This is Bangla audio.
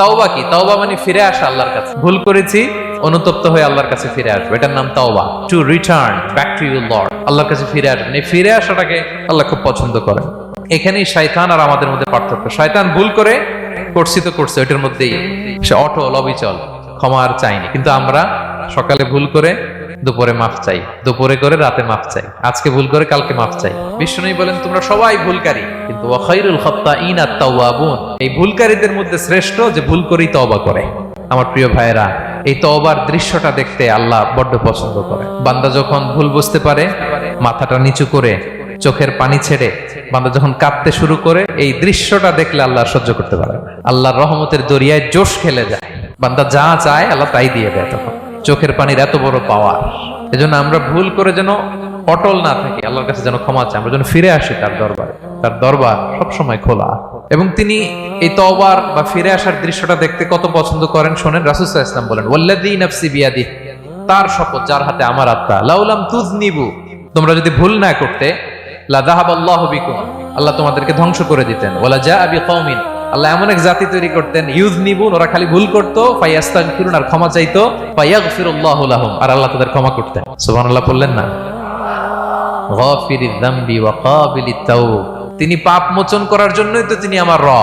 তাওবা কি? তাওবা মানে ফিরে আসা আল্লাহর কাছে। ভুল করেছি, অনুতপ্ত হয়ে আল্লাহর কাছে ফিরে আসবো, এটার নাম তাওবা। To return back to your Lord, আল্লাহর কাছে ফিরে আসবেন। এই ফিরে আসাটাকে আল্লাহ খুব পছন্দ করেন। এখানেই শয়তান আর আমাদের মধ্যে পার্থক্য। শয়তান ভুল করে করছি তো করছে, ওইটার মধ্যেই সে অটল অবিচল, ক্ষমা আর চাইনি। কিন্তু আমরা সকালে ভুল করে দুপুরে মাফ চাই, দুপুরে করে রাতে মাফ চাই, আজকে ভুল করে কালকে মাফ চাই। বিষ্ণু বলেন তোমরা সবাই ভুলকারী, কিন্তু ওয়া খায়রুল খাত্তাঈন আত-তাওয়াবুন, এই ভুলকারীদের মধ্যে শ্রেষ্ঠ যে ভুল করেই তওবা করে। আমার প্রিয় ভাইয়েরা, এই তওবার দৃশ্যটা দেখতে আল্লাহ বড্ড পছন্দ করে। বান্দা যখন ভুল বুঝতে পারে, মাথাটা নিচু করে চোখের পানি ছেড়ে বান্দা যখন কাঁদতে শুরু করে, এই দৃশ্যটা দেখলে আল্লাহ সহ্য করতে পারে না। আল্লাহর রহমতের দরিয়ায় জোশ খেলে যায়, বান্দা যা চায় আল্লাহ তাই দিয়ে দেয়। তখন চোখের পানির এত বড় পাওয়ার। এজন্য আমরা ভুল করে যেন অটল না থাকি, আল্লাহর কাছে যেন ক্ষমা চাই, আমরা যেন ফিরে আসি তার দরবারে। তার দরবার সবসময় খোলা, এবং তিনি এই তওবার বা ফিরে আসার দৃশ্যটা দেখতে কত পছন্দ করেন শোনেন। রাসূল সাল্লাল্লাহু আলাইহি ওয়াসাল্লাম বলেন, ওয়াল্লাযী নাফসি বিয়াদিহি, তার শপথ যার হাতে আমার আত্মা, লাউলাম তুযনিবু, তোমরা যদি ভুল না করতে, লা যাহাবাল্লাহু বিকুম, আল্লাহ তোমাদেরকে ধ্বংস করে দিতেন। ওয়ালা জাআ বিকওমিন, আল্লাহ এমন এক জাতি তৈরি করতেন, ইউযনিবুন, ওরা খালি ভুল করতো, ফায়াস্তাগফিরুন, আর ক্ষমা চাইতো, ফায়াগফিরুল্লাহু লাহুম, আর আল্লাহ তাদের ক্ষমা করতেন। সুবহানাল্লাহ বললেন না? গাফিরিয যামবি ওয়া কাবিলিত তাওব, তিনি পাপ মোচন করার জন্যই তো তিনি আমার রব।